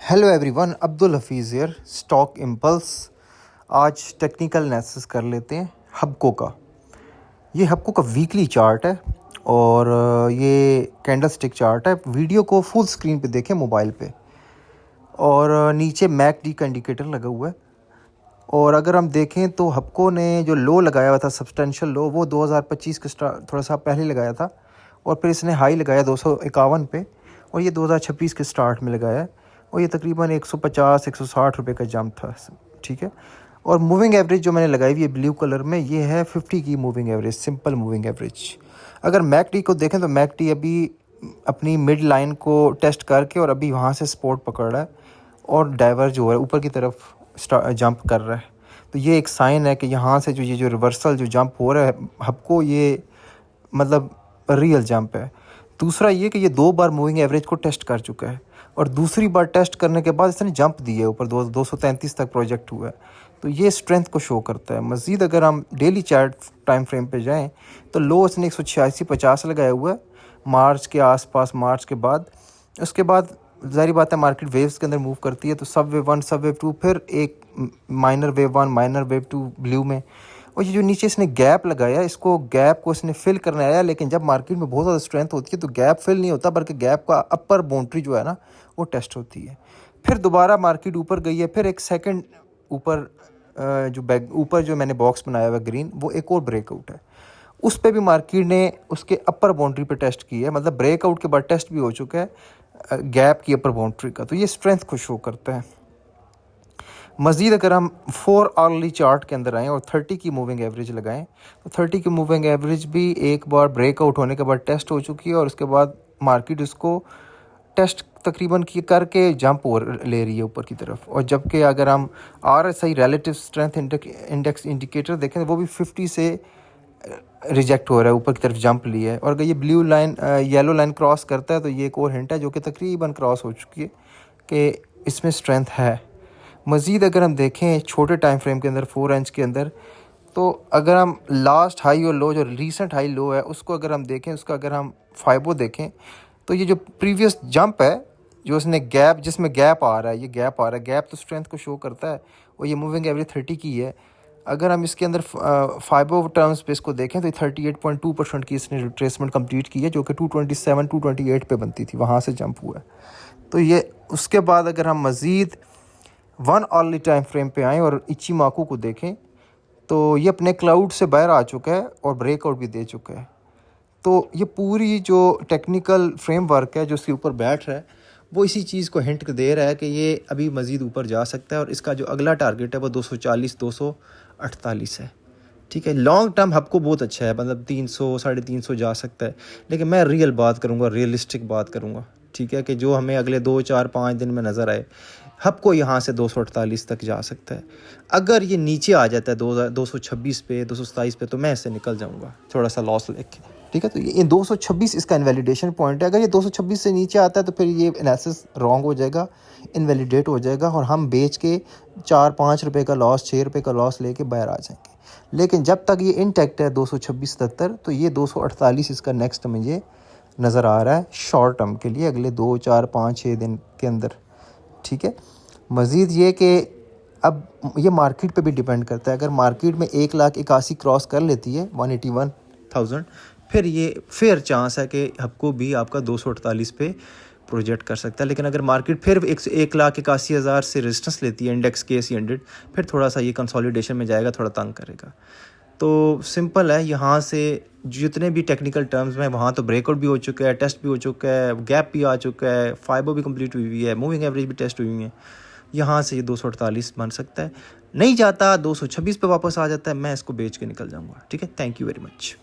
Hello everyone, Abdul Hafeez here, stock impulse. आज technical analysis कर लेते हैं हबको का। ये हबको का वीकली चार्ट है और ये कैंडल स्टिक चार्ट है। वीडियो को फुल स्क्रीन पे देखें मोबाइल पे। और नीचे मैकडी का इंडिकेटर लगा हुआ है। और अगर हम देखें तो हबको ने जो लो लगाया हुआ था, सब्सटेंशियल लो, वो 2025 के थोड़ा सा पहले लगाया था और फिर इसने हाई लगाया 251 पे, और ये 2026 के स्टार्ट में लगाया है और ये तकरीबन 150-160 रुपये का जंप था। ठीक है। और मूविंग एवरेज जो मैंने लगाई हुई है ब्लू कलर में, ये है 50 की moving average, simple moving average. अगर मैकडी को देखें तो मैकडी अभी अपनी मिड लाइन को टेस्ट करके और अभी वहाँ से सपोर्ट पकड़ रहा है और डाइवर्ज हो रहा है, ऊपर की तरफ जंप कर रहा है। तो ये एक साइन है कि यहाँ से ये जो रिवर्सल जो जंप हो रहा है हबको, ये मतलब रियल जंप है। दूसरा ये कि ये 2 बार मूविंग एवरेज को टेस्ट कर चुका है और दूसरी बार टेस्ट करने के बाद इसने जंप दी है ऊपर, 233 तक प्रोजेक्ट हुआ है। तो ये स्ट्रेंथ को शो करता है। मज़ीद अगर हम डेली चार्ट टाइम फ्रेम पे जाएं तो लो इसने 186.50 लगाया हुआ है मार्च के आसपास, मार्च के बाद। उसके बाद ज़ाहिर बात है मार्केट वेव्स के अंदर मूव करती है, तो सब वेव 1, सब वेव 2, फिर एक minor wave 1, minor wave 2 blue में। और ये जो नीचे इसने गैप लगाया, इसको गैप को इसने फिल करने आया, लेकिन जब मार्केट में बहुत ज़्यादा स्ट्रेंथ होती है तो गैप फिल नहीं होता, बल्कि गैप का अपर बाउंड्री जो है ना वो टेस्ट होती है। फिर दोबारा मार्केट ऊपर गई है, फिर एक सेकंड ऊपर जो बैग ऊपर जो मैंने बॉक्स बनाया हुआ ग्रीन, वो एक और ब्रेकआउट है। उस पे भी मार्केट ने उसके अपर बाउंड्री पे टेस्ट की है, मतलब ब्रेकआउट के बाद टेस्ट भी हो चुका है गैप की अपर बाउंड्री का। तो ये स्ट्रेंथ को शो करता है। मज़ीद अगर हम 4 आवरली चार्ट के अंदर आएँ और 30 की मूविंग एवरेज लगाएं तो 30 की मूविंग एवरेज भी एक बार ब्रेकआउट होने के बाद टेस्ट हो चुकी है और उसके बाद मार्केट उसको टेस्ट तकरीबन की करके जंप और ले रही है ऊपर की तरफ। और जबकि अगर हम RSI relative strength index indicator देखें तो वो भी 50 से रिजेक्ट हो रहा है, ऊपर की तरफ जंप लिया है। और अगर ये blue line yellow line cross करता है तो ये एक और हिंट है जो कि तकरीबन क्रॉस हो चुकी है कि इसमें स्ट्रेंथ है। मज़ीद अगर हम देखें छोटे टाइम फ्रेम के अंदर 4 इंच के अंदर, तो अगर हम लास्ट हाई और लो, जो रीसेंट हाई लो है, उसको अगर हम देखें, उसका अगर हम फाइबो देखें तो ये जो प्रीवियस जंप है, जो उसने गैप, जिसमें गैप आ रहा है, ये गैप आ रहा है, गैप तो स्ट्रेंथ को शो करता है और ये मूविंग एवरेज 30 की है। अगर हम इसके अंदर फाइबो टर्म्स पे इसको देखें तो 38.2% की इसने रिट्रेसमेंट कंप्लीट की है, जो कि 227 228 पे बनती थी, वहाँ से जंप हुआ है। तो ये उसके बाद अगर हम मज़ीद 1 आवरली टाइम फ्रेम पे आएँ और इचिमाकू को देखें तो ये अपने क्लाउड से बाहर आ चुका है और ब्रेकआउट भी दे चुका है। तो ये पूरी जो टेक्निकल फ्रेमवर्क है जो इसके ऊपर बैठ रहा है, वो इसी चीज़ को हिंट दे रहा है कि ये अभी मज़ीद ऊपर जा सकता है और इसका जो अगला टारगेट है वो 240 248 है। ठीक है। लॉन्ग टर्म आपको बहुत अच्छा है, मतलब 300 350 जा सकता है, लेकिन मैं रियल बात करूँगा, रियलिस्टिक बात करूँगा। ठीक है, कि जो हमें अगले 2 4 5 दिन में नज़र आए, हबको यहाँ से 248 तक जा सकता है। अगर ये नीचे आ जाता है 226 पे, 227 पे, तो मैं इससे निकल जाऊँगा थोड़ा सा लॉस लेके। ठीक है। तो ये 226 इसका इनवैलिडेशन पॉइंट है। अगर ये 226 से नीचे आता है तो फिर ये एनालिसिस रॉन्ग हो जाएगा, इनवैलिडेट हो जाएगा और हम बेच के 4-5 रुपये का लॉस, 6 रुपये का लॉस लेके बाहर आ जाएंगे। लेकिन जब तक ये इंटैक्ट है 226-77, तो ये 248 इसका नेक्स्ट मुझे नज़र आ रहा है शॉर्ट टर्म के लिए, अगले 2 4 5 6 दिन के अंदर। ठीक है। मज़ीद ये कि अब ये मार्केट पे भी डिपेंड करता है। अगर मार्केट में 1,81,000 क्रॉस कर लेती है, 181,000, फिर ये फेयर चांस है कि आपको भी आपका 248 पे प्रोजेक्ट कर सकता है। लेकिन अगर मार्केट फिर 1,81,000 से रेजिस्टेंस लेती है इंडेक्स के सी 100, फिर थोड़ा सा ये कंसोलिडेशन में जाएगा, थोड़ा तंग करेगा। तो सिंपल है, यहाँ से जितने भी टेक्निकल टर्म्स में, वहाँ तो ब्रेकआउट भी हो चुका है, टेस्ट भी हो चुका है, गैप भी आ चुका है, फाइबो भी कंप्लीट हुई हुई है, मूविंग एवरेज भी टेस्ट हुई हुई है। यहाँ से ये 248 बन सकता है। नहीं जाता 226 पे वापस आ जाता है, मैं इसको बेच के निकल जाऊँगा। ठीक है। Thank you very much.